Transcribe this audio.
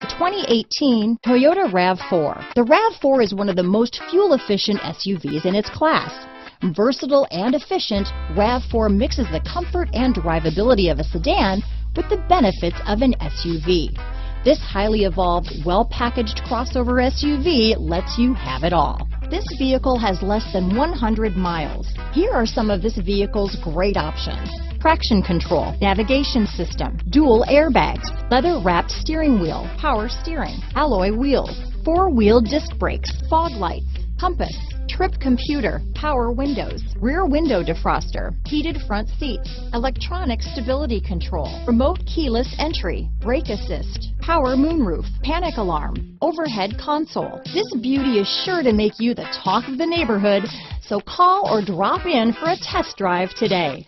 2018 Toyota RAV4. The RAV4 is one of the most fuel-efficient SUVs in its class. Versatile and efficient, RAV4 mixes the comfort and drivability of a sedan with the benefits of an SUV. This highly evolved, well-packaged crossover SUV lets you have it all. This vehicle has less than 100 miles. Here are some of this vehicle's great options: traction control, navigation system, dual airbags, leather-wrapped steering wheel, power steering, alloy wheels, four-wheel disc brakes, fog lights, compass, trip computer, power windows, rear window defroster, heated front seats, electronic stability control, remote keyless entry, brake assist, power moonroof, panic alarm, overhead console. This beauty is sure to make you the talk of the neighborhood, so call or drop in for a test drive today.